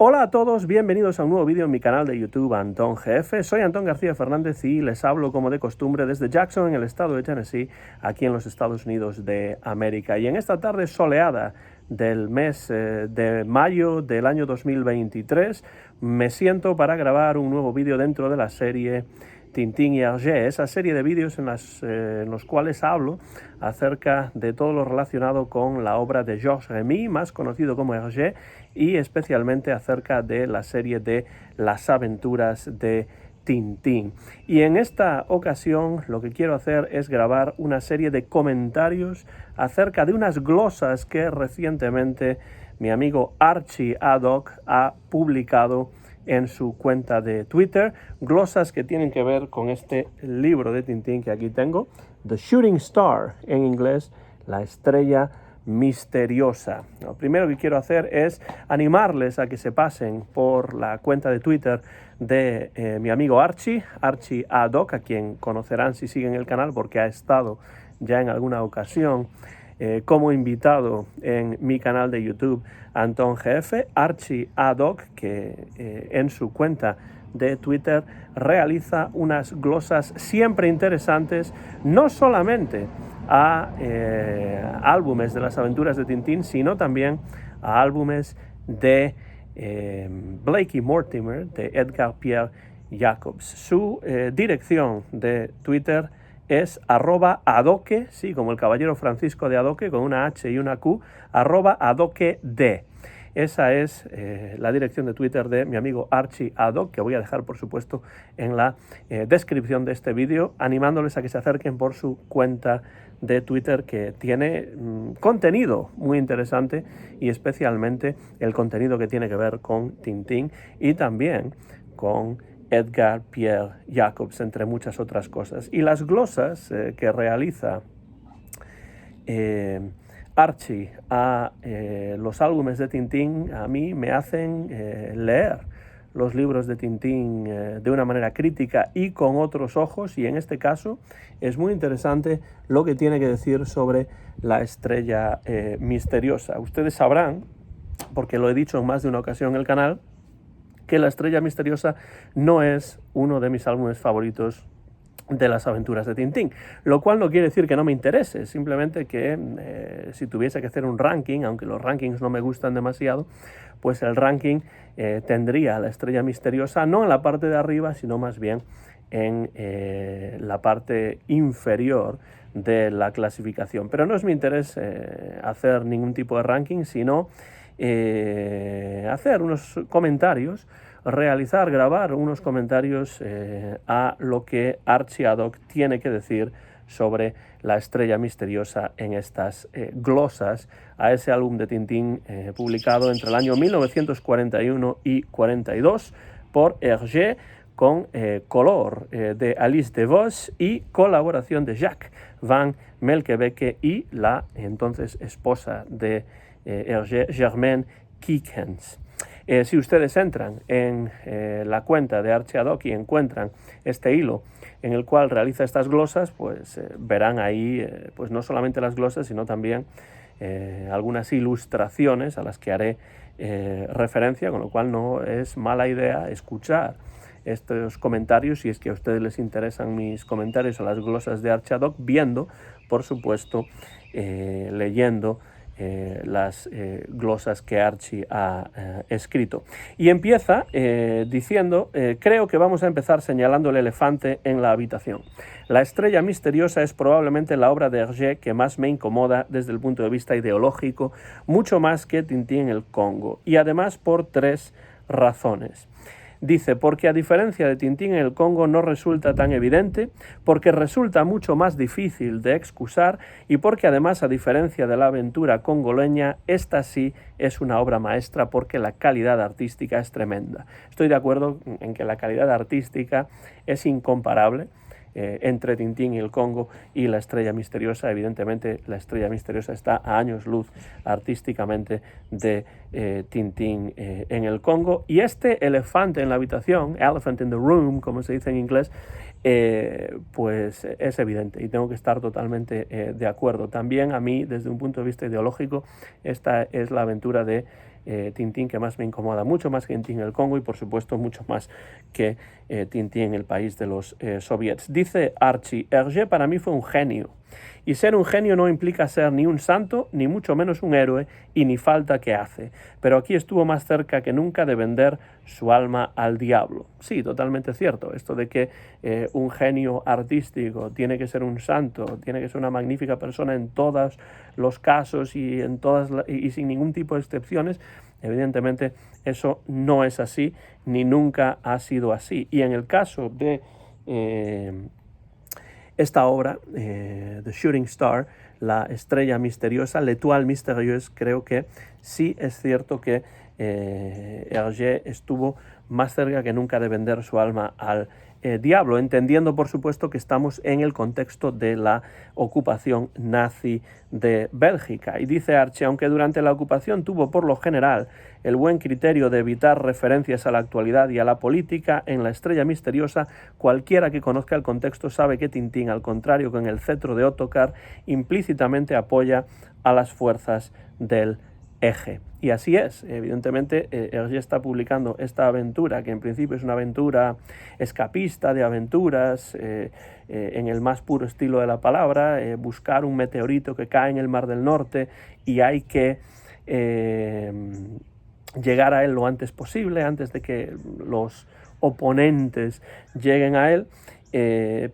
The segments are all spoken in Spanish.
Hola a todos, bienvenidos a un nuevo vídeo en mi canal de YouTube Antón GF. Soy Antón García Fernández y les hablo como de costumbre desde Jackson, en el estado de Tennessee, aquí en los Estados Unidos de América. Y en esta tarde soleada del mes de mayo del año 2023 me siento para grabar un nuevo vídeo dentro de la serie Tintín y Hergé, esa serie de vídeos en los cuales hablo acerca de todo lo relacionado con la obra de Georges Remy, más conocido como Hergé, y especialmente acerca de la serie de Las aventuras de Tintín. Y en esta ocasión lo que quiero hacer es grabar una serie de comentarios acerca de unas glosas que recientemente mi amigo Archie Haddock ha publicado en su cuenta de Twitter, glosas que tienen que ver con este libro de Tintín que aquí tengo, The Shooting Star, en inglés, la estrella misteriosa. Lo primero que quiero hacer es animarles a que se pasen por la cuenta de Twitter de mi amigo Archie Haddock, a quien conocerán si siguen el canal porque ha estado ya en alguna ocasión como invitado en mi canal de YouTube Antón GF, Archie Haddock, que en su cuenta de Twitter realiza unas glosas siempre interesantes, no solamente a álbumes de las aventuras de Tintín, sino también a álbumes de Blake y Mortimer, de Edgar Pierre Jacobs. Su dirección de Twitter es @Haddoque, sí, como el caballero Francisco de Haddoque, con una H y una Q, @HaddoqueD. Esa es la dirección de Twitter de mi amigo Archie Haddock, que voy a dejar, por supuesto, en la descripción de este vídeo, animándoles a que se acerquen por su cuenta de Twitter, que tiene contenido muy interesante, y especialmente el contenido que tiene que ver con Tintín y también con Edgar Pierre Jacobs, entre muchas otras cosas. Y las glosas que realiza Archie a los álbumes de Tintín a mí me hacen leer los libros de Tintín de una manera crítica y con otros ojos, y en este caso es muy interesante lo que tiene que decir sobre la estrella misteriosa. Ustedes sabrán, porque lo he dicho en más de una ocasión en el canal, que La estrella misteriosa no es uno de mis álbumes favoritos de las aventuras de Tintín, lo cual no quiere decir que no me interese, simplemente que si tuviese que hacer un ranking, aunque los rankings no me gustan demasiado, pues el ranking tendría La estrella misteriosa no en la parte de arriba, sino más bien en la parte inferior de la clasificación. Pero no es mi interés hacer ningún tipo de ranking, sino hacer unos comentarios, grabar unos comentarios a lo que Archie Haddock tiene que decir sobre la estrella misteriosa en estas glosas a ese álbum de Tintín publicado entre el año 1941 y 42 por Hergé, con color de Alice Devos y colaboración de Jacques Van Melkebeke y la entonces esposa de Hergé, Germaine Kikens. Si ustedes entran en la cuenta de Archie Haddock y encuentran este hilo en el cual realiza estas glosas, pues verán ahí pues no solamente las glosas, sino también algunas ilustraciones a las que haré referencia, con lo cual no es mala idea escuchar estos comentarios si es que a ustedes les interesan mis comentarios a las glosas de Archie Haddock, viendo, por supuesto, leyendo las glosas que Archie ha escrito. Y empieza diciendo, creo que vamos a empezar señalando el elefante en la habitación. La estrella misteriosa es probablemente la obra de Hergé que más me incomoda desde el punto de vista ideológico, mucho más que Tintín en el Congo, y además por 3 razones. Dice, porque a diferencia de Tintín en el Congo no resulta tan evidente, porque resulta mucho más difícil de excusar y porque además, a diferencia de la aventura congoleña, esta sí es una obra maestra porque la calidad artística es tremenda. Estoy de acuerdo en que la calidad artística es incomparable entre Tintín y el Congo y La estrella misteriosa. Evidentemente, La estrella misteriosa está a años luz artísticamente de Tintín en el Congo. Y este elefante en la habitación, elephant in the room, como se dice en inglés, pues es evidente y tengo que estar totalmente de acuerdo. También a mí, desde un punto de vista ideológico, esta es la aventura de Tintín que más me incomoda, mucho más que Tintín en el Congo y por supuesto mucho más que Tintín en el país de los soviets. Dice Archie, Hergé para mí fue un genio. Y ser un genio no implica ser ni un santo, ni mucho menos un héroe, y ni falta que hace. Pero aquí estuvo más cerca que nunca de vender su alma al diablo. Sí, totalmente cierto. Esto de que un genio artístico tiene que ser un santo, tiene que ser una magnífica persona en todos los casos y, y sin ningún tipo de excepciones, evidentemente eso no es así, ni nunca ha sido así. Y en el caso de esta obra, The Shooting Star, la estrella misteriosa, L'Étoile Mystérieuse, creo que sí es cierto que Hergé estuvo más cerca que nunca de vender su alma al diablo, entendiendo por supuesto que estamos en el contexto de la ocupación nazi de Bélgica. Y dice Archie, aunque durante la ocupación tuvo por lo general el buen criterio de evitar referencias a la actualidad y a la política, en La estrella misteriosa cualquiera que conozca el contexto sabe que Tintín, al contrario que en El cetro de Ottokar, implícitamente apoya a las fuerzas del eje. Y así es, evidentemente Hergé está publicando esta aventura, que en principio es una aventura escapista de aventuras, en el más puro estilo de la palabra, buscar un meteorito que cae en el Mar del Norte y hay que llegar a él lo antes posible, antes de que los oponentes lleguen a él,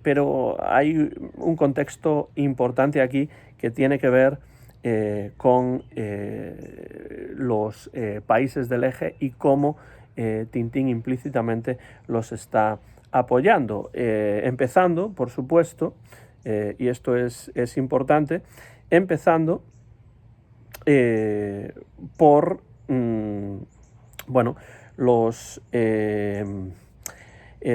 pero hay un contexto importante aquí que tiene que ver con los países del eje y cómo Tintín implícitamente los está apoyando, empezando, por supuesto, y esto es importante, empezando por bueno, los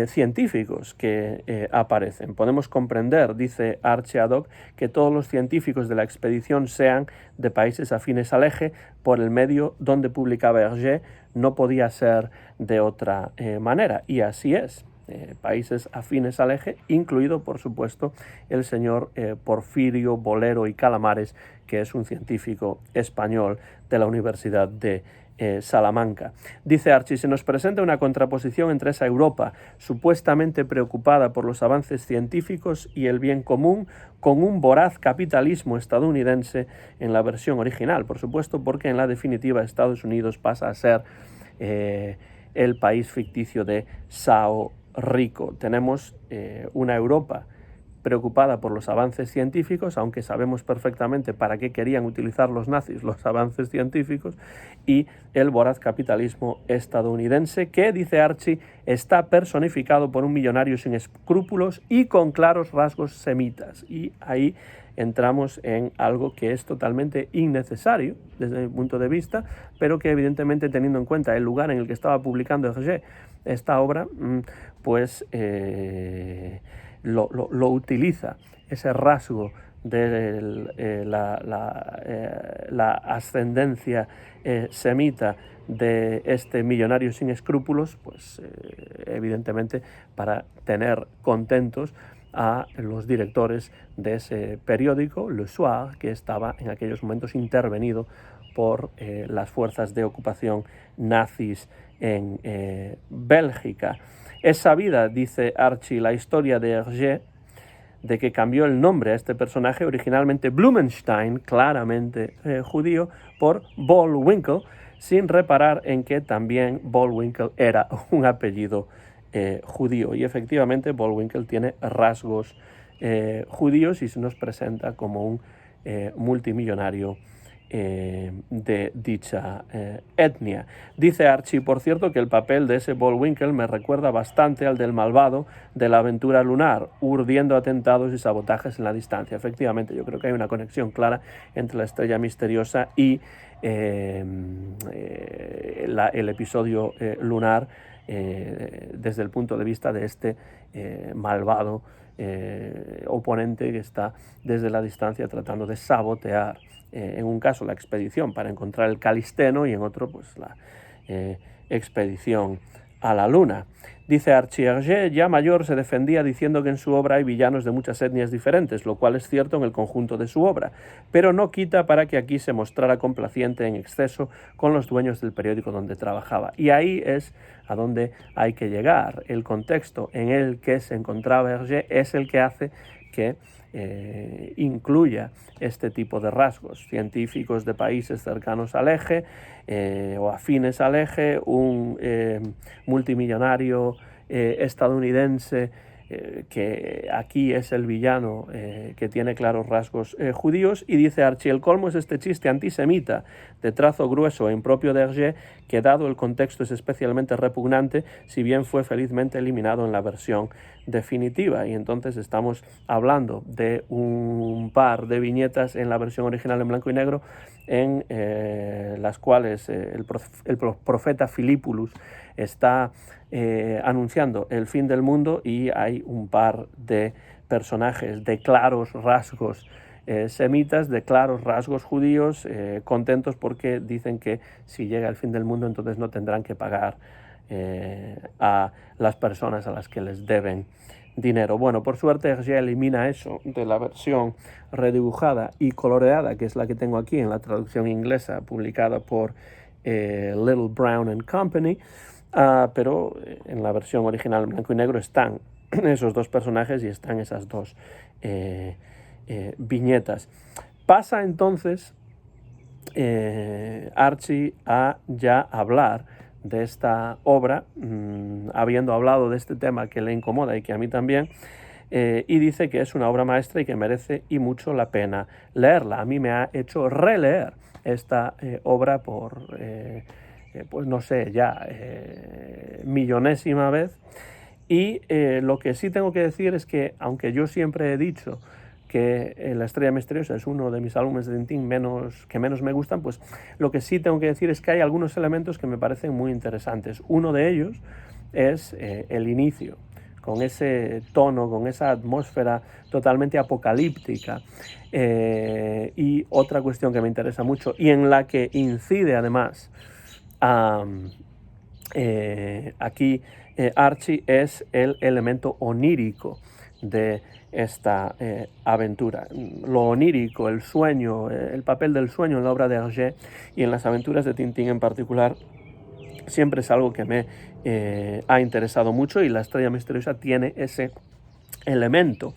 científicos que aparecen. Podemos comprender, dice Archie Haddock, que todos los científicos de la expedición sean de países afines al eje por el medio donde publicaba Hergé, no podía ser de otra manera, y así es. Países afines al eje, incluido por supuesto el señor Porfirio Bolero y Calamares, que es un científico español de la Universidad de Salamanca. Dice Archie, se nos presenta una contraposición entre esa Europa supuestamente preocupada por los avances científicos y el bien común, con un voraz capitalismo estadounidense en la versión original, por supuesto, porque en la definitiva Estados Unidos pasa a ser el país ficticio de Sao Rico. Tenemos una Europa preocupada por los avances científicos, aunque sabemos perfectamente para qué querían utilizar los nazis los avances científicos, y el voraz capitalismo estadounidense que, dice Archie, está personificado por un millonario sin escrúpulos y con claros rasgos semitas. Y ahí entramos en algo que es totalmente innecesario desde mi punto de vista, pero que evidentemente, teniendo en cuenta el lugar en el que estaba publicando Hergé esta obra, pues lo utiliza, ese rasgo de la ascendencia semita de este millonario sin escrúpulos, pues evidentemente para tener contentos a los directores de ese periódico, Le Soir, que estaba en aquellos momentos intervenido por las fuerzas de ocupación nazis en Bélgica. Es sabida, dice Archie, la historia de Hergé, de que cambió el nombre a este personaje, originalmente Blumenstein, claramente judío, por Bollwinkel, sin reparar en que también Bollwinkel era un apellido judío. Y efectivamente Bollwinkel tiene rasgos judíos y se nos presenta como un multimillonario de dicha etnia. Dice Archie, por cierto, que el papel de ese Bollwinkel me recuerda bastante al del malvado de la aventura lunar, urdiendo atentados y sabotajes en la distancia. Efectivamente, yo creo que hay una conexión clara entre la estrella misteriosa y el episodio lunar desde el punto de vista de este malvado oponente que está desde la distancia tratando de sabotear, en un caso la expedición para encontrar el Calisteno y en otro pues la expedición a la luna. Dice Archie Hergé, ya mayor se defendía diciendo que en su obra hay villanos de muchas etnias diferentes, lo cual es cierto en el conjunto de su obra, pero no quita para que aquí se mostrara complaciente en exceso con los dueños del periódico donde trabajaba. Y ahí es a donde hay que llegar. El contexto en el que se encontraba Hergé es el que hace que incluya este tipo de rasgos. Científicos de países cercanos al eje o afines al eje, un multimillonario estadounidense que aquí es el villano que tiene claros rasgos judíos, y dice Archie, el colmo es este chiste antisemita de trazo grueso e impropio de Hergé, que dado el contexto es especialmente repugnante, si bien fue felizmente eliminado en la versión definitiva. Y entonces estamos hablando de un par de viñetas en la versión original en blanco y negro, en las cuales el profeta Filipulus está anunciando el fin del mundo, y hay un par de personajes de claros rasgos semitas, de claros rasgos judíos, contentos porque dicen que si llega el fin del mundo entonces no tendrán que pagar a las personas a las que les deben dinero. Bueno, por suerte Hergé elimina eso de la versión redibujada y coloreada, que es la que tengo aquí en la traducción inglesa publicada por Little Brown and Company, pero en la versión original en blanco y negro están esos dos personajes y están esas dos viñetas. Pasa entonces Archie a ya hablar de esta obra, habiendo hablado de este tema que le incomoda y que a mí también, y dice que es una obra maestra y que merece y mucho la pena leerla. A mí me ha hecho releer esta obra por, pues no sé, ya millonésima vez. Y lo que sí tengo que decir es que, aunque yo siempre he dicho que La estrella misteriosa es uno de mis álbumes de Tintín que menos me gustan, pues lo que sí tengo que decir es que hay algunos elementos que me parecen muy interesantes. Uno de ellos es el inicio, con ese tono, con esa atmósfera totalmente apocalíptica. Y otra cuestión que me interesa mucho y en la que incide además aquí Archie es el elemento onírico de esta aventura. Lo onírico, el sueño, el papel del sueño en la obra de Hergé y en las aventuras de Tintín en particular, siempre es algo que me ha interesado mucho, y La estrella misteriosa tiene ese elemento.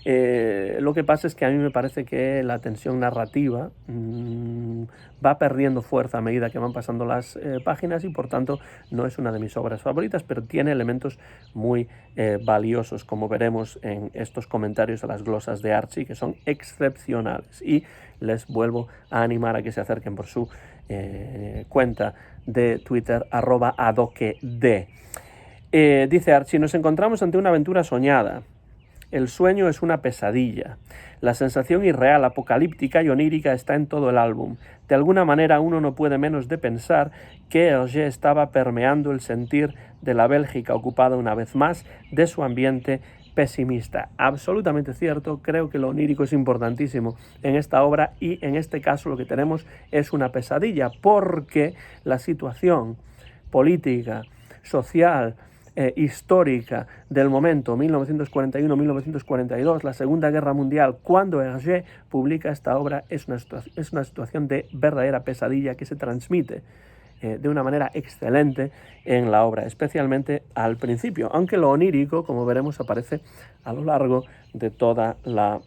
Lo que pasa es que a mí me parece que la tensión narrativa va perdiendo fuerza a medida que van pasando las páginas, y por tanto no es una de mis obras favoritas, pero tiene elementos muy valiosos, como veremos en estos comentarios a las glosas de Archie, que son excepcionales, y les vuelvo a animar a que se acerquen por su cuenta de Twitter @adoqued. Dice Archie, nos encontramos ante una aventura soñada. El sueño es una pesadilla. La sensación irreal, apocalíptica y onírica está en todo el álbum. De alguna manera uno no puede menos de pensar que Hergé estaba permeando el sentir de la Bélgica ocupada una vez más, de su ambiente pesimista. Absolutamente cierto, creo que lo onírico es importantísimo en esta obra, y en este caso lo que tenemos es una pesadilla, porque la situación política, social, histórica del momento, 1941-1942, la Segunda Guerra Mundial, cuando Hergé publica esta obra, es una situación de verdadera pesadilla que se transmite de una manera excelente en la obra, especialmente al principio, aunque lo onírico, como veremos, aparece a lo largo de toda la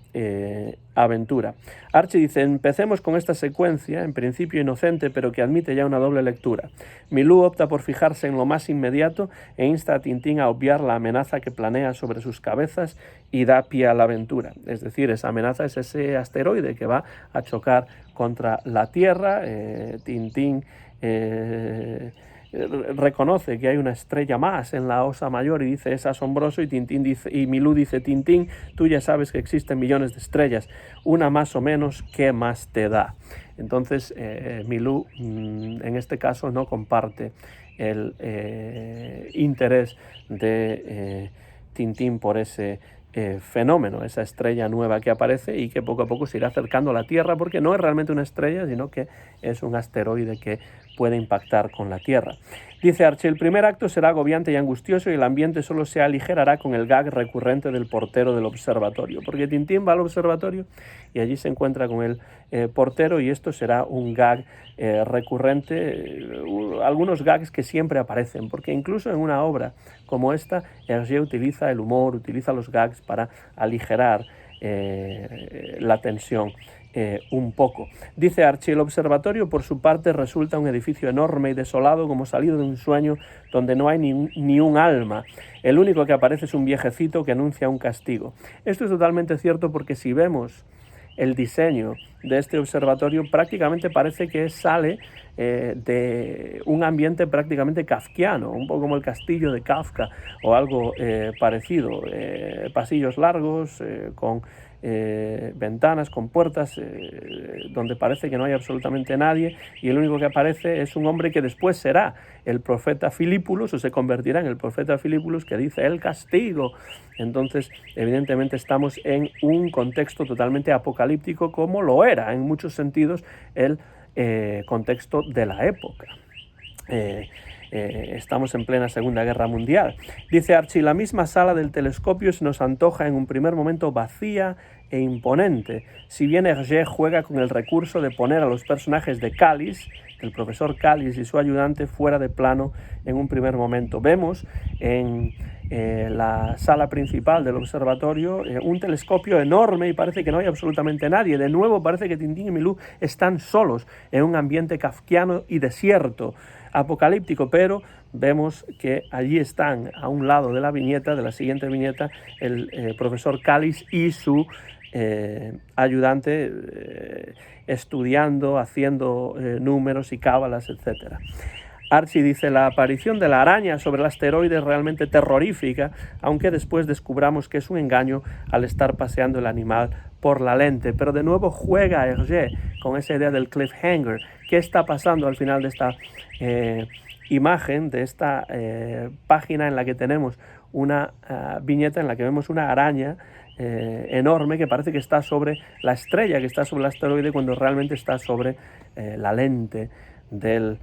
aventura. Archie dice, empecemos con esta secuencia, en principio inocente, pero que admite ya una doble lectura. Milú opta por fijarse en lo más inmediato e insta a Tintín a obviar la amenaza que planea sobre sus cabezas y da pie a la aventura. Es decir, esa amenaza es ese asteroide que va a chocar contra la Tierra. Tintín reconoce que hay una estrella más en la Osa Mayor y dice, es asombroso, y Tintín dice, y Milú dice, Tintín, tú ya sabes que existen millones de estrellas, una más o menos, ¿qué más te da? Entonces Milú en este caso no comparte el interés de Tintín por ese fenómeno, esa estrella nueva que aparece y que poco a poco se irá acercando a la Tierra, porque no es realmente una estrella, sino que es un asteroide que puede impactar con la Tierra. Dice Archie, el primer acto será agobiante y angustioso y el ambiente solo se aligerará con el gag recurrente del portero del observatorio. Porque Tintín va al observatorio y allí se encuentra con el portero y esto será un gag recurrente, algunos gags que siempre aparecen, porque incluso en una obra como esta, Hergé utiliza el humor, utiliza los gags para aligerar la tensión un poco. Dice Archie, el observatorio por su parte resulta un edificio enorme y desolado como salido de un sueño donde no hay ni un alma. El único que aparece es un viejecito que anuncia un castigo. Esto es totalmente cierto porque si vemos el diseño de este observatorio prácticamente parece que sale de un ambiente prácticamente kafkiano, un poco como el castillo de Kafka o algo parecido, pasillos largos con ventanas, con puertas, donde parece que no hay absolutamente nadie y el único que aparece es un hombre que después será el profeta Filípulos o se convertirá en el profeta Filípulos que dice el castigo. Entonces, evidentemente estamos en un contexto totalmente apocalíptico como lo era en muchos sentidos el contexto de la época. Estamos en plena Segunda Guerra Mundial. Dice Archie, la misma sala del telescopio se nos antoja en un primer momento vacía e imponente. Si bien Hergé juega con el recurso de poner a los personajes de Cáliz, el profesor Cáliz y su ayudante, fuera de plano en un primer momento. Vemos en la sala principal del observatorio un telescopio enorme y parece que no hay absolutamente nadie. De nuevo parece que Tintín y Milú están solos en un ambiente kafkiano y desierto, apocalíptico, pero vemos que allí están a un lado de la viñeta, de la siguiente viñeta, el profesor Cáliz y su ayudante estudiando, haciendo números y cábalas, etc. Archie dice, la aparición de la araña sobre el asteroide es realmente terrorífica, aunque después descubramos que es un engaño al estar paseando el animal por la lente. Pero de nuevo juega Hergé con esa idea del cliffhanger. ¿Qué está pasando al final de esta imagen, de esta página en la que tenemos una viñeta en la que vemos una araña enorme que parece que está sobre la estrella, que está sobre el asteroide, cuando realmente está sobre la lente del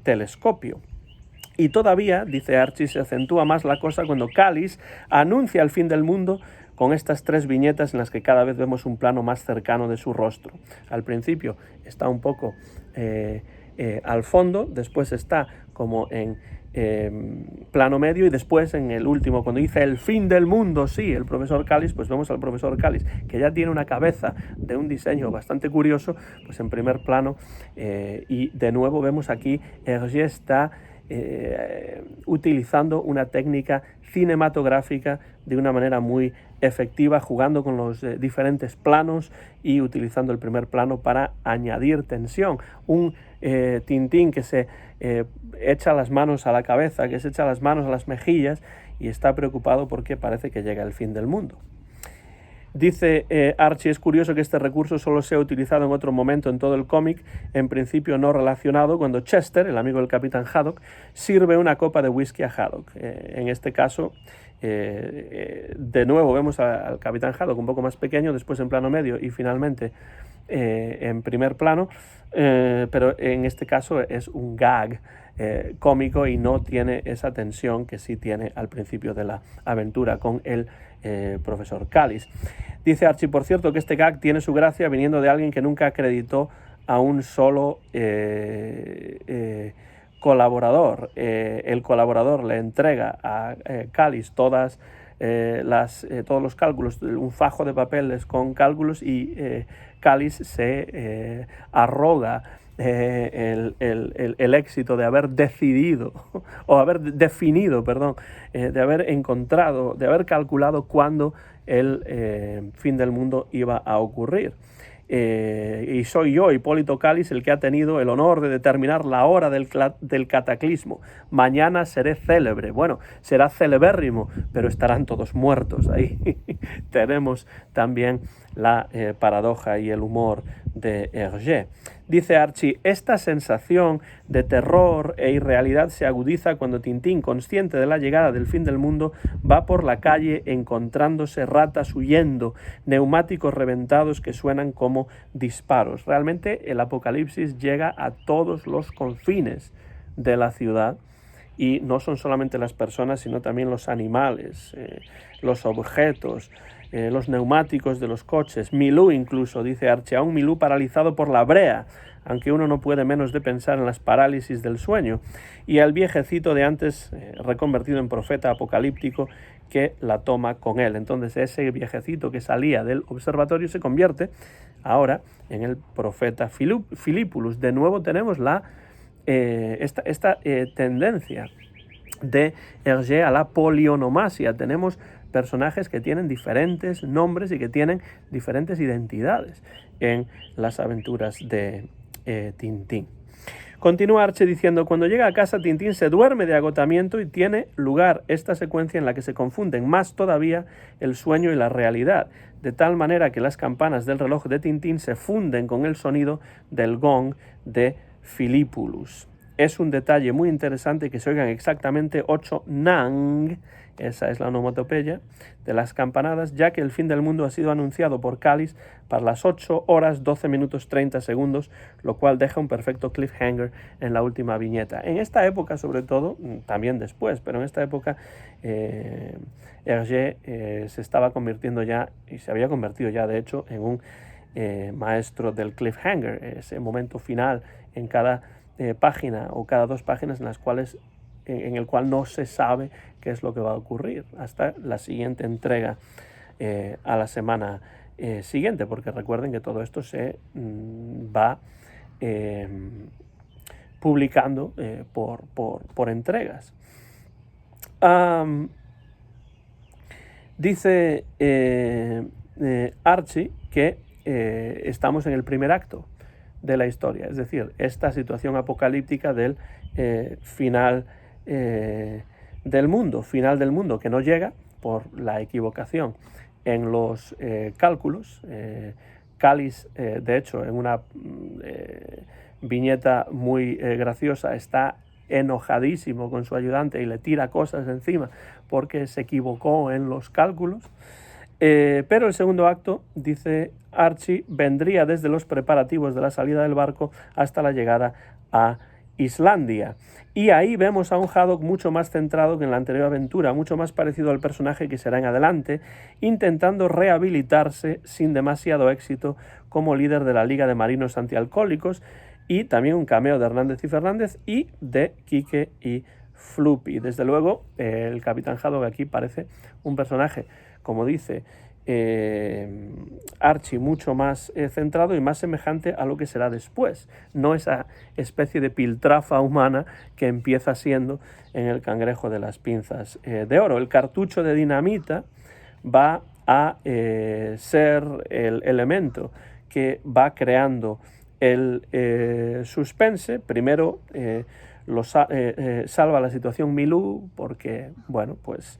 telescopio. Y todavía, dice Archie, se acentúa más la cosa cuando Cáliz anuncia el fin del mundo con estas tres viñetas en las que cada vez vemos un plano más cercano de su rostro. Al principio está un poco al fondo, después está como en plano medio y después en el último, cuando dice el fin del mundo, sí, el profesor Cáliz, pues vemos al profesor Cáliz, que ya tiene una cabeza de un diseño bastante curioso, pues en primer plano, y de nuevo vemos aquí, Hergé está utilizando una técnica cinematográfica de una manera muy efectiva, jugando con los diferentes planos y utilizando el primer plano para añadir tensión. Un Tintín que se echa las manos a la cabeza, que se echa las manos a las mejillas y está preocupado porque parece que llega el fin del mundo. Dice Archie, es curioso que este recurso solo sea utilizado en otro momento en todo el cómic, en principio no relacionado, cuando Chester, el amigo del Capitán Haddock, sirve una copa de whisky a Haddock. En este caso, de nuevo vemos al Capitán Haddock un poco más pequeño, después en plano medio y finalmente en primer plano, pero en este caso es un gag cómico y no tiene esa tensión que sí tiene al principio de la aventura con el profesor Cáliz. Dice Archie, por cierto, que este gag tiene su gracia viniendo de alguien que nunca acreditó a un solo colaborador. El colaborador le entrega a Cáliz todos los cálculos, un fajo de papeles con cálculos y Cáliz se arroga el éxito de haber decidido, o haber definido, de haber encontrado, de haber calculado cuándo el fin del mundo iba a ocurrir. Y soy yo, Hipólito Cáliz, el que ha tenido el honor de determinar la hora del cataclismo. Mañana seré célebre. Bueno, será celebérrimo, pero estarán todos muertos. Ahí tenemos también la paradoja y el humor de Hergé. Dice Archie, esta sensación de terror e irrealidad se agudiza cuando Tintín, consciente de la llegada del fin del mundo, va por la calle encontrándose ratas huyendo, neumáticos reventados que suenan como disparos. Realmente el apocalipsis llega a todos los confines de la ciudad y no son solamente las personas, sino también los animales, los objetos, los neumáticos de los coches, Milú incluso, dice Archie, a un Milú paralizado por la brea, aunque uno no puede menos de pensar en las parálisis del sueño, y al viejecito de antes, reconvertido en profeta apocalíptico, que la toma con él. Entonces ese viejecito que salía del observatorio se convierte ahora en el profeta Philippulus. De nuevo tenemos esta tendencia de Hergé a la polionomasia. Tenemos personajes que tienen diferentes nombres y que tienen diferentes identidades en las aventuras de Tintín. Continúa Archie diciendo, cuando llega a casa Tintín se duerme de agotamiento y tiene lugar esta secuencia en la que se confunden más todavía el sueño y la realidad, de tal manera que las campanas del reloj de Tintín se funden con el sonido del gong de Philippulus. Es un detalle muy interesante que se oigan exactamente 8 nang, esa es la onomatopeya de las campanadas, ya que el fin del mundo ha sido anunciado por Cáliz para las 8 horas 12 minutos 30 segundos, lo cual deja un perfecto cliffhanger en la última viñeta. En esta época, sobre todo, también después, pero en esta época Hergé se estaba convirtiendo ya, y se había convertido ya de hecho, en un maestro del cliffhanger, ese momento final en cada página o cada 2 páginas en el cual no se sabe qué es lo que va a ocurrir hasta la siguiente entrega a la semana siguiente, porque recuerden que todo esto se va publicando por entregas. Dice Archie que estamos en el primer acto de la historia, es decir, esta situación apocalíptica del final del mundo que no llega por la equivocación en los cálculos. Cáliz, de hecho, en una viñeta muy graciosa, está enojadísimo con su ayudante y le tira cosas encima porque se equivocó en los cálculos. Pero el segundo acto, dice Archie, vendría desde los preparativos de la salida del barco hasta la llegada a Islandia. Y ahí vemos a un Haddock mucho más centrado que en la anterior aventura, mucho más parecido al personaje que será en adelante, intentando rehabilitarse sin demasiado éxito como líder de la Liga de Marinos Antialcohólicos, y también un cameo de Hernández y Fernández y de Quique y Floopy. Desde luego, el Capitán Haddock aquí parece un personaje, como dice Archie, mucho más centrado y más semejante a lo que será después, no esa especie de piltrafa humana que empieza siendo en el Cangrejo de las Pinzas de Oro. El cartucho de dinamita va a ser el elemento que va creando el suspense. Primero salva la situación Milú porque, bueno, pues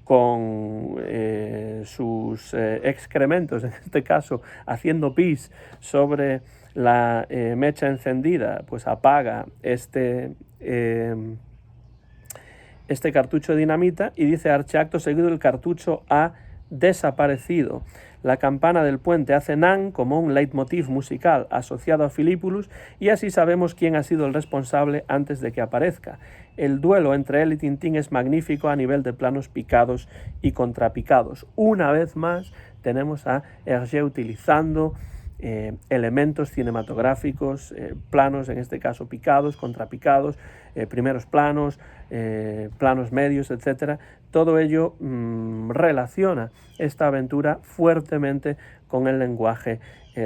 con sus excrementos, en este caso haciendo pis sobre la mecha encendida, pues apaga este cartucho de dinamita, y dice Archie, acto seguido el cartucho ha desaparecido. La campana del puente hace nan como un leitmotiv musical asociado a Philippulus, y así sabemos quién ha sido el responsable antes de que aparezca. El duelo entre él y Tintín es magnífico a nivel de planos picados y contrapicados. Una vez más tenemos a Hergé utilizando elementos cinematográficos, planos en este caso picados, contrapicados, primeros planos, planos medios, etc. Todo ello relaciona esta aventura fuertemente con el lenguaje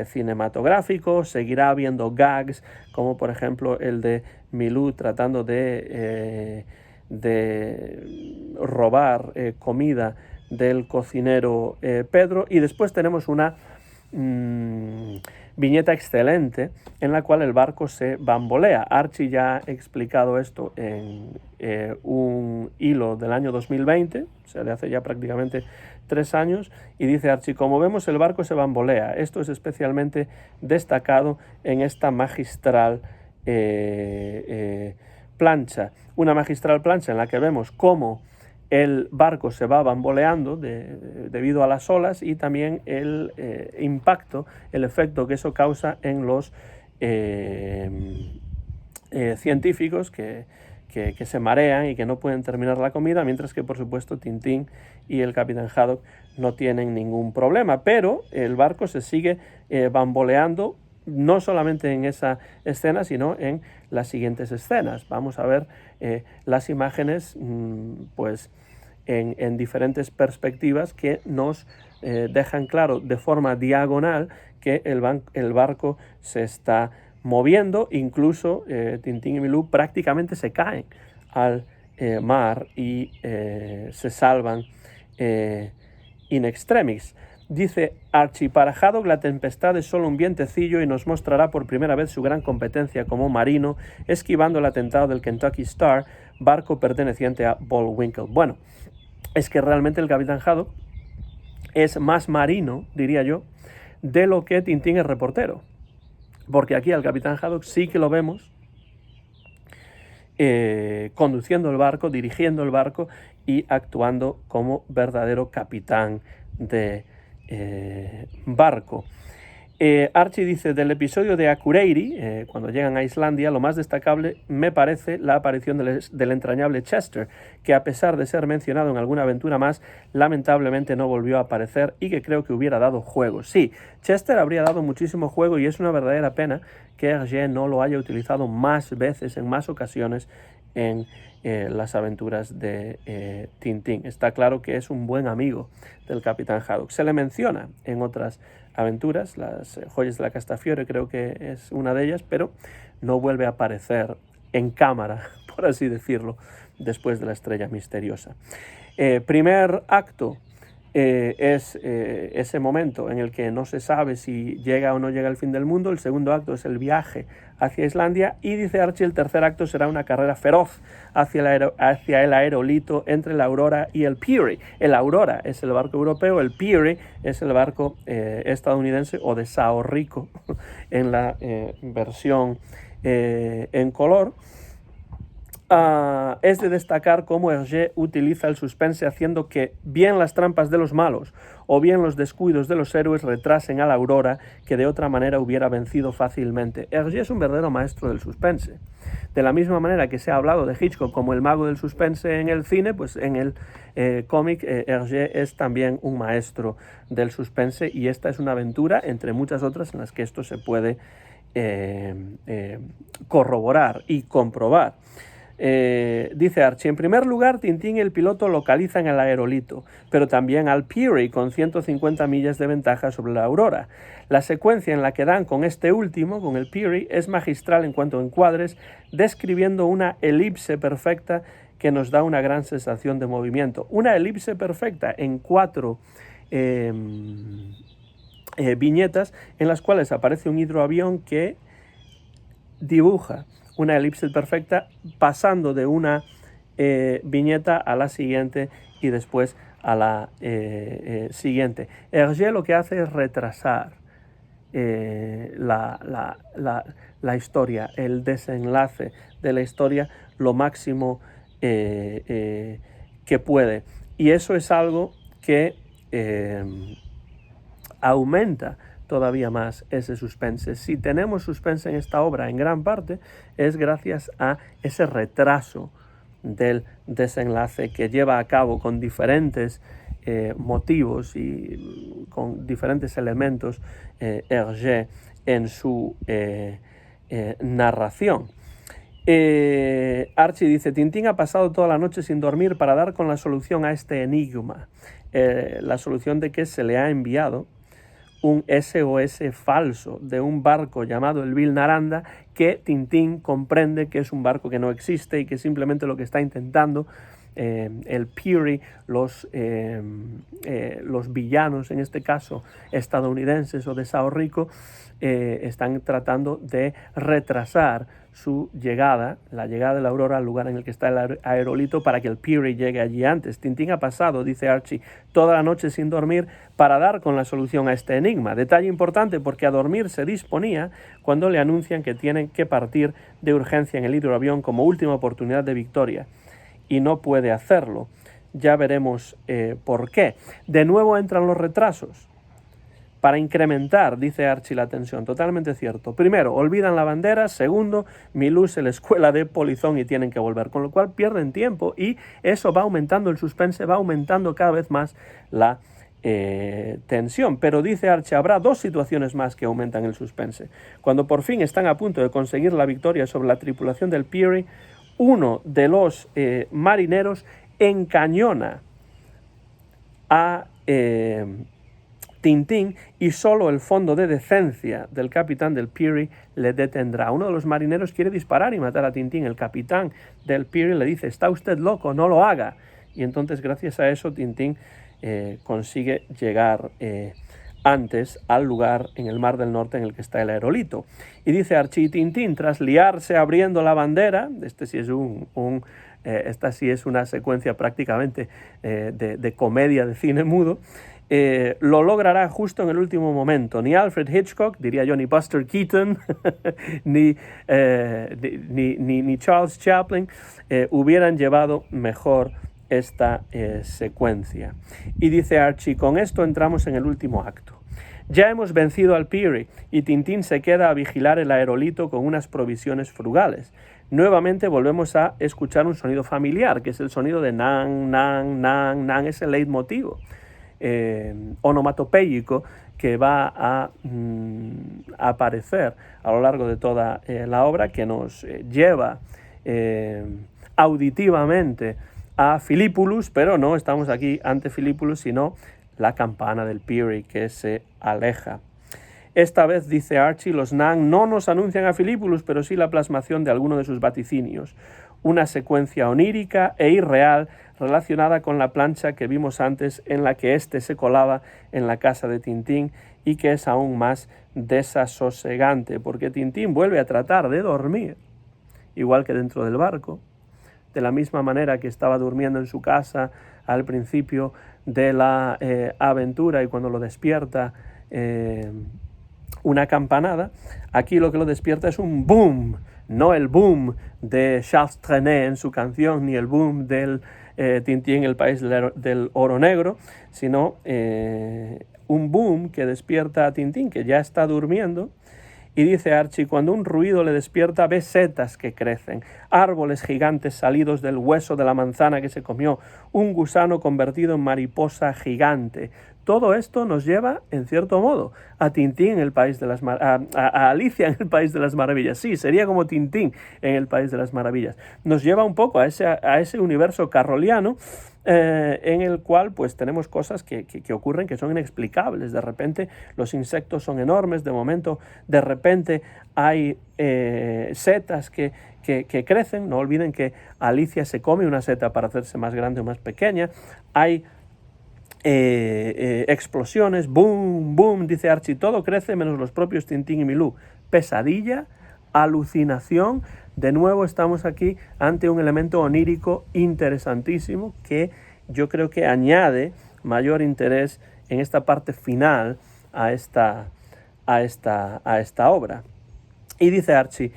cinematográfico. Seguirá habiendo gags, como por ejemplo el de Milú tratando de robar comida del cocinero Pedro, y después tenemos una viñeta excelente en la cual el barco se bambolea. Archie ya ha explicado esto en un hilo del año 2020, o sea, de hace ya prácticamente 3 años. Y dice Archie, como vemos el barco se bambolea. Esto es especialmente destacado en esta magistral plancha. Una magistral plancha en la que vemos cómo el barco se va bamboleando debido a las olas y también el impacto, el efecto que eso causa en los científicos que se marean y que no pueden terminar la comida, mientras que por supuesto Tintín y el Capitán Haddock no tienen ningún problema, pero el barco se sigue bamboleando, no solamente en esa escena, sino en las siguientes escenas. Vamos a ver las imágenes pues en diferentes perspectivas que nos dejan claro de forma diagonal que el barco se está moviendo. Incluso Tintín y Milú prácticamente se caen al mar y se salvan in extremis. Dice Archie, para Haddock la tempestad es solo un vientecillo y nos mostrará por primera vez su gran competencia como marino, esquivando el atentado del Kentucky Star, barco perteneciente a Bullwinkle. Bueno, es que realmente el Capitán Haddock es más marino, diría yo, de lo que Tintín es reportero. Porque aquí al Capitán Haddock sí que lo vemos conduciendo el barco, dirigiendo el barco y actuando como verdadero capitán de barco. Archie dice, del episodio de Akureyri, cuando llegan a Islandia, lo más destacable me parece la aparición del entrañable Chester, que a pesar de ser mencionado en alguna aventura más, lamentablemente no volvió a aparecer y que creo que hubiera dado juego. Sí, Chester habría dado muchísimo juego y es una verdadera pena que Hergé no lo haya utilizado más veces, en más ocasiones, en las aventuras de Tintín. Está claro que es un buen amigo del Capitán Haddock. Se le menciona en otras aventuras, las joyas de la Castafiore creo que es una de ellas, pero no vuelve a aparecer en cámara, por así decirlo, después de la estrella misteriosa. Primer acto es ese momento en el que no se sabe si llega o no llega el fin del mundo. El segundo acto es el viaje hacia Islandia y, dice Archie, el tercer acto será una carrera feroz hacia el aerolito entre la Aurora y el Peary. El Aurora es el barco europeo, el Peary es el barco estadounidense o de Sao Rico en la versión en color. Es de destacar cómo Hergé utiliza el suspense haciendo que bien las trampas de los malos o bien los descuidos de los héroes retrasen a la Aurora, que de otra manera hubiera vencido fácilmente. Hergé es un verdadero maestro del suspense. De la misma manera que se ha hablado de Hitchcock como el mago del suspense en el cine, pues en el cómic Hergé es también un maestro del suspense, y esta es una aventura entre muchas otras en las que esto se puede corroborar y comprobar. Dice Archie, en primer lugar, Tintín y el piloto localizan el aerolito, pero también al Peary con 150 millas de ventaja sobre la Aurora. La secuencia en la que dan con este último, con el Peary, es magistral en cuanto a encuadres, describiendo una elipse perfecta que nos da una gran sensación de movimiento. Una elipse perfecta en 4 viñetas en las cuales aparece un hidroavión que dibuja una elipse perfecta pasando de una viñeta a la siguiente y después a la siguiente. Hergé lo que hace es retrasar la historia, el desenlace de la historia lo máximo que puede. Y eso es algo que aumenta todavía más ese suspense. Si tenemos suspense en esta obra, en gran parte, es gracias a ese retraso del desenlace que lleva a cabo con diferentes motivos y con diferentes elementos Hergé en su narración. Archie dice, Tintín ha pasado toda la noche sin dormir para dar con la solución a este enigma. La solución de que se le ha enviado un SOS falso de un barco llamado el Vil Naranda, que Tintín comprende que es un barco que no existe y que simplemente lo que está intentando el Peary, los villanos, en este caso estadounidenses o de Sao Rico, están tratando de retrasar su llegada, la llegada de la aurora al lugar en el que está el aerolito, para que el Peary llegue allí antes. Tintín ha pasado, dice Archie, toda la noche sin dormir para dar con la solución a este enigma. Detalle importante, porque a dormir se disponía cuando le anuncian que tienen que partir de urgencia en el hidroavión como última oportunidad de victoria, y no puede hacerlo. Ya veremos por qué. De nuevo entran los retrasos para incrementar, dice Archie, la tensión. Totalmente cierto. Primero, olvidan la bandera. Segundo, Milú se les cuela de polizón y tienen que volver, con lo cual pierden tiempo, y eso va aumentando el suspense, va aumentando cada vez más la tensión. Pero dice Archie, habrá dos situaciones más que aumentan el suspense. Cuando por fin están a punto de conseguir la victoria sobre la tripulación del Peary, uno de los marineros encañona a Tintín, y solo el fondo de decencia del capitán del Peary le detendrá. Uno de los marineros quiere disparar y matar a Tintín. El capitán del Peary le dice: está usted loco, no lo haga. Y entonces, gracias a eso, Tintín consigue llegar antes al lugar en el Mar del Norte en el que está el aerolito. Y dice Archie: Tintín, tras liarse abriendo la bandera, esta sí es una secuencia prácticamente de comedia de cine mudo, lo logrará justo en el último momento. Ni Alfred Hitchcock, diría yo, ni Buster Keaton, ni Charles Chaplin hubieran llevado mejor esta secuencia. Y dice Archie: con esto entramos en el último acto. Ya hemos vencido al Peary y Tintín se queda a vigilar el aerolito con unas provisiones frugales. Nuevamente volvemos a escuchar un sonido familiar, que es el sonido de nan, nan, nan, nan, es el leitmotivo onomatopéyico que va a aparecer a lo largo de toda la obra, que nos lleva auditivamente a Philippulus, pero no estamos aquí ante Philippulus, sino la campana del Peary que se aleja. Esta vez, dice Archie, los Nan no nos anuncian a Philippulus, pero sí la plasmación de alguno de sus vaticinios. Una secuencia onírica e irreal relacionada con la plancha que vimos antes, en la que éste se colaba en la casa de Tintín, y que es aún más desasosegante, porque Tintín vuelve a tratar de dormir, igual que dentro del barco, de la misma manera que estaba durmiendo en su casa al principio de la aventura, y cuando lo despierta una campanada, aquí lo que lo despierta es un boom, no el boom de Charles Trenet en su canción, ni el boom del Tintín, el país del oro negro, sino un boom que despierta a Tintín, que ya está durmiendo. Y dice Archie: cuando un ruido le despierta, ve setas que crecen, árboles gigantes salidos del hueso de la manzana que se comió, un gusano convertido en mariposa gigante. Todo esto nos lleva, en cierto modo, a Tintín en el país de las a Alicia en el País de las Maravillas. Sí, sería como Tintín en el País de las Maravillas. Nos lleva un poco a ese universo carroliano, en el cual pues tenemos cosas que ocurren que son inexplicables. De repente los insectos son enormes, de momento, de repente hay setas que crecen. No olviden que Alicia se come una seta para hacerse más grande o más pequeña. Hay explosiones, boom, boom, dice Archie, todo crece menos los propios Tintín y Milú. Pesadilla, alucinación. De nuevo estamos aquí ante un elemento onírico interesantísimo que yo creo que añade mayor interés en esta parte final a esta obra. Y dice Archie: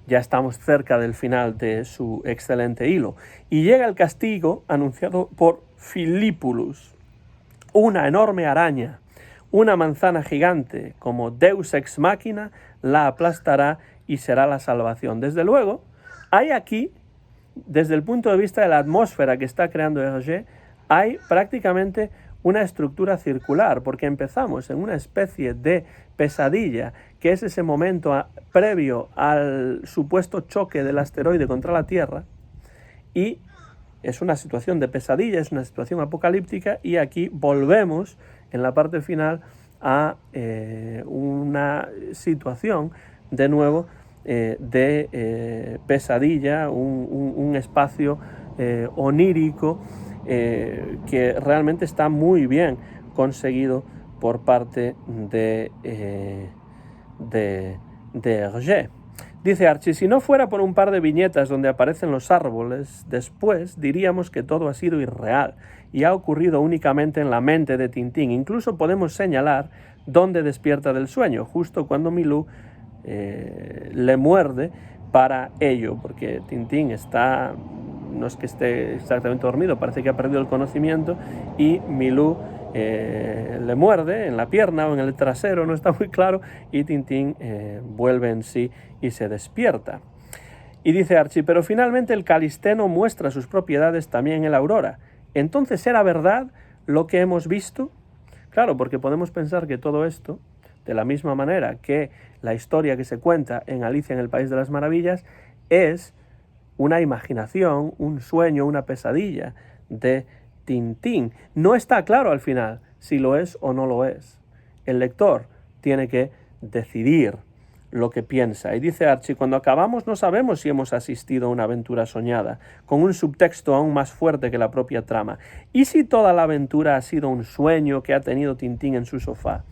ya estamos cerca del final de su excelente hilo, y llega el castigo anunciado por Philippulus. Una enorme araña, una manzana gigante, como Deus ex machina, la aplastará y será la salvación. Desde luego, hay aquí, desde el punto de vista de la atmósfera que está creando Hergé, hay prácticamente una estructura circular, porque empezamos en una especie de pesadilla, que es ese momento previo al supuesto choque del asteroide contra la Tierra, y es una situación de pesadilla, es una situación apocalíptica, y aquí volvemos en la parte final a una situación de nuevo de pesadilla, un espacio onírico que realmente está muy bien conseguido por parte de Hergé. Dice Archie, si no fuera por un par de viñetas donde aparecen los árboles, después diríamos que todo ha sido irreal y ha ocurrido únicamente en la mente de Tintín. Incluso podemos señalar dónde despierta del sueño, justo cuando Milou le muerde para ello, porque Tintín está, no es que esté exactamente dormido, parece que ha perdido el conocimiento y Milou le muerde en la pierna o en el trasero, no está muy claro, y Tintín vuelve en sí y se despierta. Y dice Archie, pero finalmente el calisteno muestra sus propiedades también en la aurora. ¿Entonces era verdad lo que hemos visto? Claro, porque podemos pensar que todo esto, de la misma manera que la historia que se cuenta en Alicia en el País de las Maravillas, es una imaginación, un sueño, una pesadilla de Tintín. No está claro al final si lo es o no lo es. El lector tiene que decidir lo que piensa. Y dice Archie, cuando acabamos no sabemos si hemos asistido a una aventura soñada, con un subtexto aún más fuerte que la propia trama. ¿Y si toda la aventura ha sido un sueño que ha tenido Tintín en su sofá?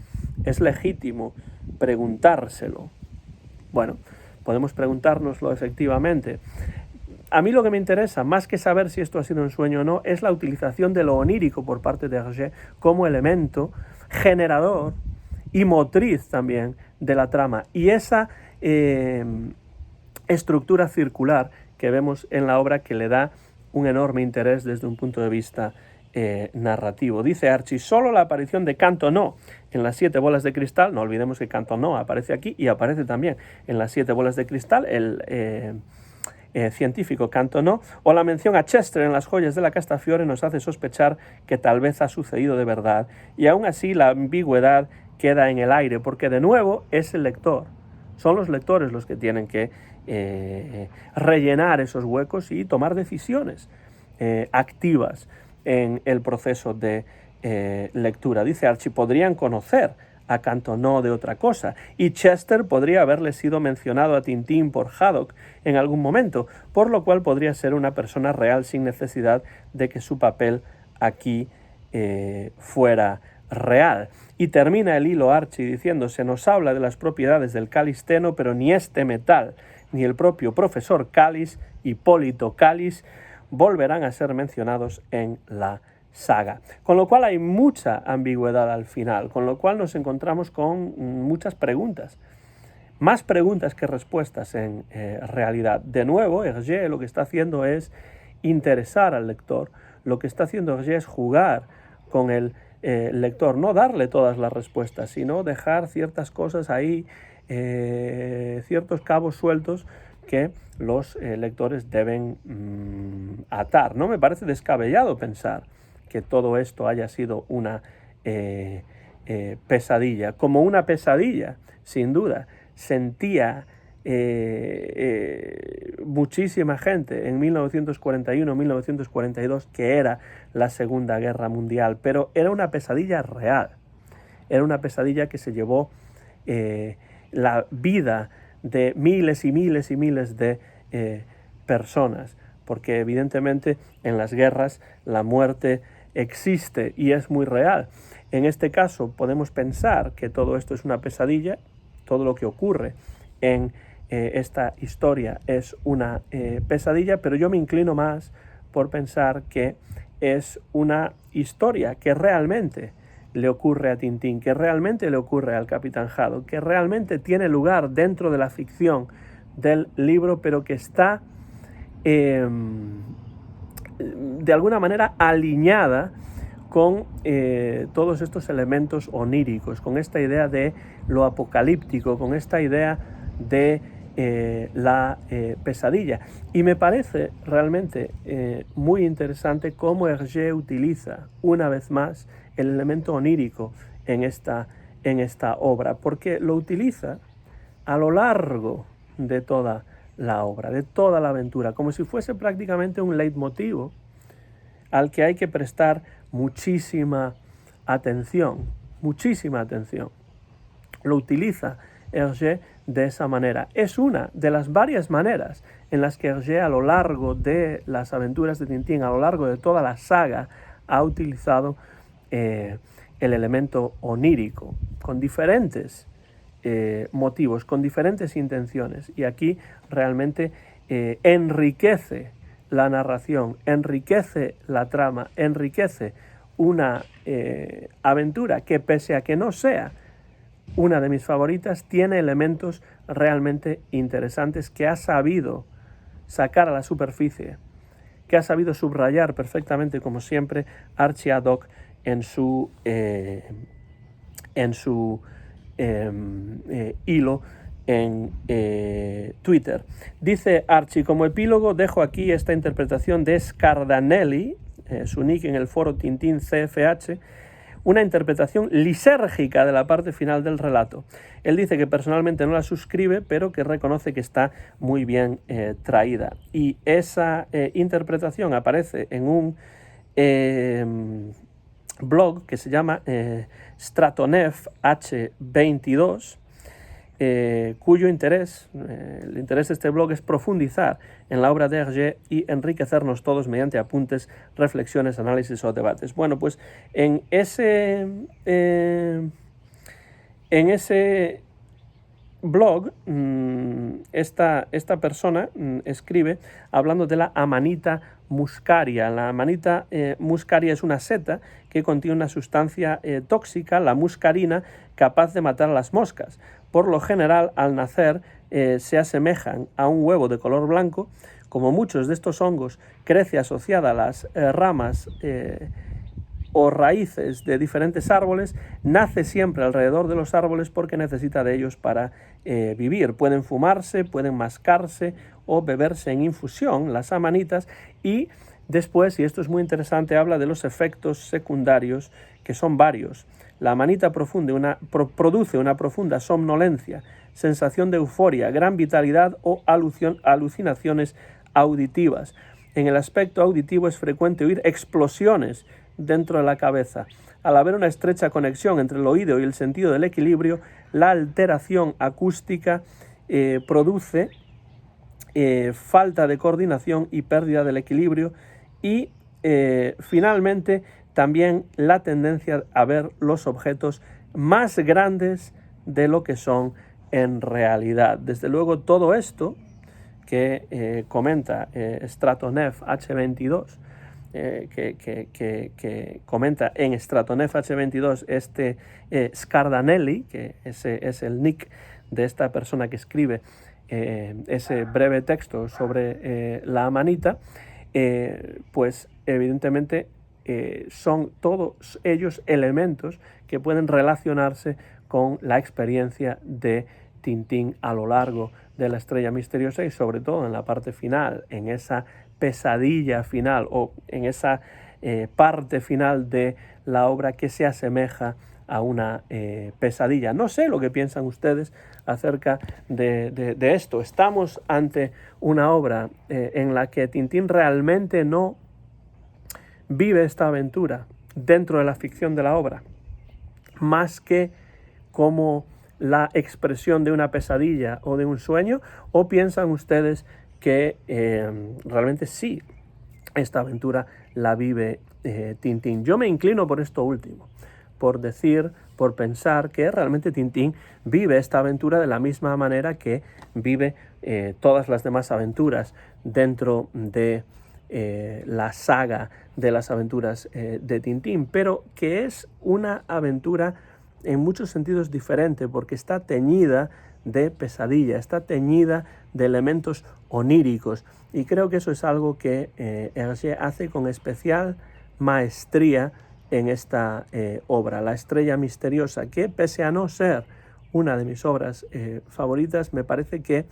Es legítimo preguntárselo. Bueno, podemos preguntárnoslo efectivamente. A mí lo que me interesa, más que saber si esto ha sido un sueño o no, es la utilización de lo onírico por parte de Hergé como elemento generador y motriz también de la trama. Y esa estructura circular que vemos en la obra que le da un enorme interés desde un punto de vista narrativo. Dice Archie, solo la aparición de Cantonó en las 7 bolas de cristal, no olvidemos que Cantonó aparece aquí y aparece también en las 7 bolas de cristal, el científico Cantonó, o la mención a Chester en las joyas de la Castafiore nos hace sospechar que tal vez ha sucedido de verdad, y aún así la ambigüedad queda en el aire, porque de nuevo es el lector, son los lectores los que tienen que rellenar esos huecos y tomar decisiones activas en el proceso de lectura. Dice Archie, podrían conocer a Cantonó de otra cosa, y Chester podría haberle sido mencionado a Tintín por Haddock en algún momento, por lo cual podría ser una persona real sin necesidad de que su papel aquí fuera real. Y termina el hilo Archie diciendo, se nos habla de las propiedades del calisteno, pero ni este metal, ni el propio profesor Calis, Hipólito Calis, volverán a ser mencionados en la saga. Con lo cual hay mucha ambigüedad al final, con lo cual nos encontramos con muchas preguntas. Más preguntas que respuestas en realidad. De nuevo, Hergé lo que está haciendo es interesar al lector. Lo que está haciendo Hergé es jugar con el lector, no darle todas las respuestas, sino dejar ciertas cosas ahí, ciertos cabos sueltos que los lectores deben atar. No me parece descabellado pensar que todo esto haya sido una pesadilla. Como una pesadilla, sin duda, sentía muchísima gente en 1941-1942 que era la Segunda Guerra Mundial, pero era una pesadilla real. Era una pesadilla que se llevó la vida de miles y miles y miles de personas, porque evidentemente en las guerras la muerte existe y es muy real. En este caso podemos pensar que todo esto es una pesadilla, todo lo que ocurre en esta historia es una pesadilla, pero yo me inclino más por pensar que es una historia que realmente le ocurre a Tintín, que realmente le ocurre al Capitán Haddock, que realmente tiene lugar dentro de la ficción del libro, pero que está de alguna manera alineada con todos estos elementos oníricos, con esta idea de lo apocalíptico, con esta idea de la pesadilla. Y me parece realmente muy interesante cómo Hergé utiliza una vez más el elemento onírico en esta obra, porque lo utiliza a lo largo de toda la obra, de toda la aventura, como si fuese prácticamente un leitmotiv al que hay que prestar muchísima atención, muchísima atención. Lo utiliza Hergé de esa manera. Es una de las varias maneras en las que Hergé, a lo largo de las aventuras de Tintín, a lo largo de toda la saga, ha utilizado el elemento onírico, con diferentes motivos, con diferentes intenciones. Y aquí realmente enriquece la narración, enriquece la trama, enriquece una aventura que, pese a que no sea una de mis favoritas, tiene elementos realmente interesantes que ha sabido sacar a la superficie, que ha sabido subrayar perfectamente, como siempre, Archie Haddock en su hilo en Twitter. Dice Archie: como epílogo dejo aquí esta interpretación de Scardanelli, su nick en el foro Tintín CFH, una interpretación lisérgica de la parte final del relato. Él dice que personalmente no la suscribe, pero que reconoce que está muy bien traída. Y esa interpretación aparece en un blog que se llama Stratonef H22, cuyo interés, el interés de este blog, es profundizar en la obra de Hergé y enriquecernos todos mediante apuntes, reflexiones, análisis o debates. Bueno, pues en ese blog, esta persona escribe hablando de la Amanita muscaria. La Amanita muscaria es una seta que contiene una sustancia tóxica, la muscarina, capaz de matar a las moscas. Por lo general, al nacer, se asemejan a un huevo de color blanco. Como muchos de estos hongos, crece asociada a las ramas o raíces de diferentes árboles, nace siempre alrededor de los árboles porque necesita de ellos para vivir. Pueden fumarse, pueden mascarse o beberse en infusión las amanitas, y después, y esto es muy interesante, habla de los efectos secundarios, que son varios. La amanita produce una profunda somnolencia, sensación de euforia, gran vitalidad o alucinaciones auditivas. En el aspecto auditivo es frecuente oír explosiones dentro de la cabeza. Al haber una estrecha conexión entre el oído y el sentido del equilibrio, la alteración acústica produce falta de coordinación y pérdida del equilibrio, y finalmente también la tendencia a ver los objetos más grandes de lo que son en realidad. Desde luego, todo esto que comenta Stratonef H22, que comenta en Stratonef H22 este Scardanelli, que ese es el nick de esta persona que escribe ese breve texto sobre la amanita, pues evidentemente son todos ellos elementos que pueden relacionarse con la experiencia de Tintín a lo largo de la Estrella Misteriosa, y sobre todo en la parte final, en esa pesadilla final, o en esa parte final de la obra que se asemeja a una pesadilla. No sé lo que piensan ustedes acerca de esto. Estamos ante una obra en la que Tintín realmente no vive esta aventura dentro de la ficción de la obra, más que como la expresión de una pesadilla o de un sueño, o piensan ustedes que realmente sí, esta aventura la vive Tintín. Yo me inclino por esto último, por pensar que realmente Tintín vive esta aventura de la misma manera que vive todas las demás aventuras dentro de la saga de las aventuras de Tintín, pero que es una aventura en muchos sentidos diferente, porque está teñida de pesadilla, está teñida de elementos oníricos, y creo que eso es algo que Hergé hace con especial maestría en esta obra, La Estrella Misteriosa, que pese a no ser una de mis obras favoritas, me parece que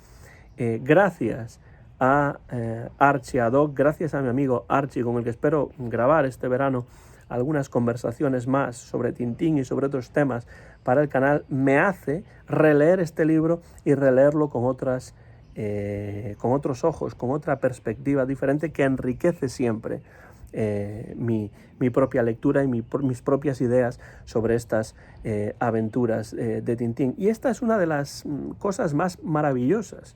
gracias a Archie Haddock, gracias a mi amigo Archie, con el que espero grabar este verano algunas conversaciones más sobre Tintín y sobre otros temas para el canal, me hace releer este libro y releerlo con otros ojos, con otra perspectiva diferente, que enriquece siempre mi propia lectura y mis propias ideas sobre estas aventuras de Tintín. Y esta es una de las cosas más maravillosas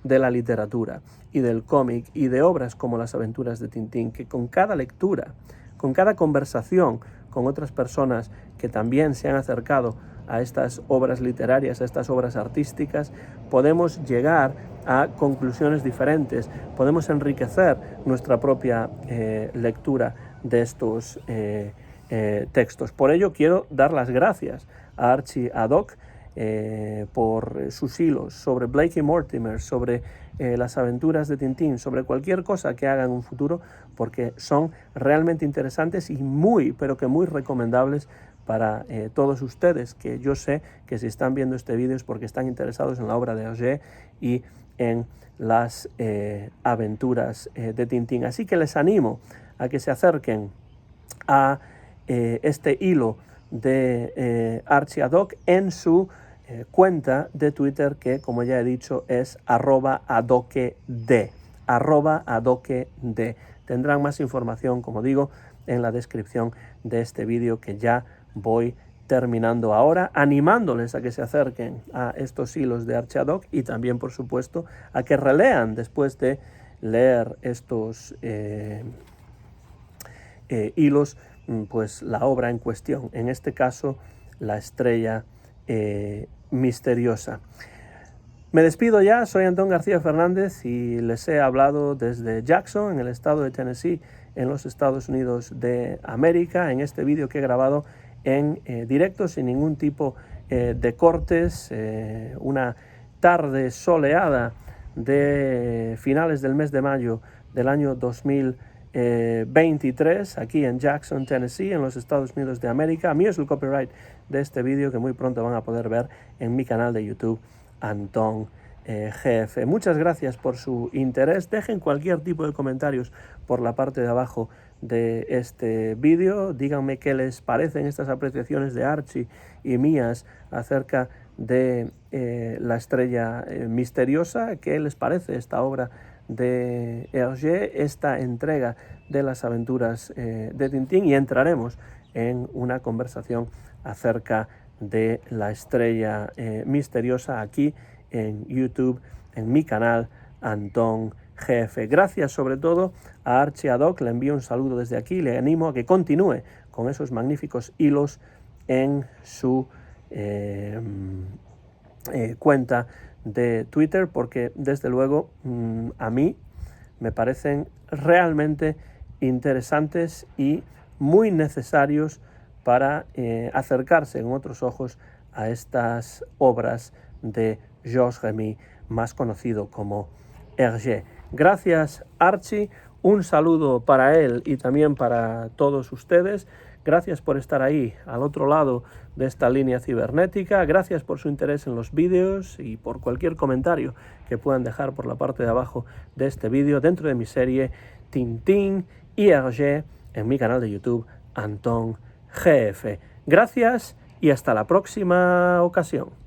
de la literatura y del cómic y de obras como Las aventuras de Tintín, que con cada lectura, con cada conversación con otras personas que también se han acercado a estas obras literarias, a estas obras artísticas, podemos llegar a conclusiones diferentes, podemos enriquecer nuestra propia lectura de estos textos. Por ello quiero dar las gracias a Archie Haddock por sus hilos sobre Blake y Mortimer, sobre las aventuras de Tintín, sobre cualquier cosa que haga en un futuro, porque son realmente interesantes y muy, pero que muy recomendables para todos ustedes, que yo sé que si están viendo este vídeo es porque están interesados en la obra de Hergé y en las aventuras de Tintín. Así que les animo a que se acerquen a este hilo de Archie Haddock en su cuenta de Twitter, que como ya he dicho es @haddockd. Tendrán más información, como digo, en la descripción de este vídeo, que ya voy terminando ahora, animándoles a que se acerquen a estos hilos de Archie Haddock y también, por supuesto, a que relean después de leer estos hilos, pues la obra en cuestión, en este caso La estrella misteriosa. Me despido ya, soy Antón García Fernández y les he hablado desde Jackson, en el estado de Tennessee, en los Estados Unidos de América, en este vídeo que he grabado en directo, sin ningún tipo de cortes, una tarde soleada de finales del mes de mayo del año 2023, aquí en Jackson, Tennessee, en los Estados Unidos de América. Mío es el copyright de este vídeo, que muy pronto van a poder ver en mi canal de YouTube, Antón GF. Muchas gracias por su interés. Dejen cualquier tipo de comentarios por la parte de abajo de este vídeo. Díganme qué les parecen estas apreciaciones de Archie y mías acerca de La estrella misteriosa. ¿Qué les parece esta obra de Hergé, esta entrega de las aventuras de Tintín? Y entraremos en una conversación acerca de La estrella misteriosa aquí en YouTube, en mi canal Antón GF. Gracias sobre todo a Archie Haddock, le envío un saludo desde aquí, le animo a que continúe con esos magníficos hilos en su cuenta de Twitter, porque desde luego a mí me parecen realmente interesantes y muy necesarios para acercarse con otros ojos a estas obras de Georges Remy, más conocido como Hergé. Gracias, Archie, un saludo para él y también para todos ustedes. Gracias por estar ahí, al otro lado de esta línea cibernética. Gracias por su interés en los vídeos y por cualquier comentario que puedan dejar por la parte de abajo de este vídeo dentro de mi serie Tintín y Hergé en mi canal de YouTube, Antón GF. Gracias y hasta la próxima ocasión.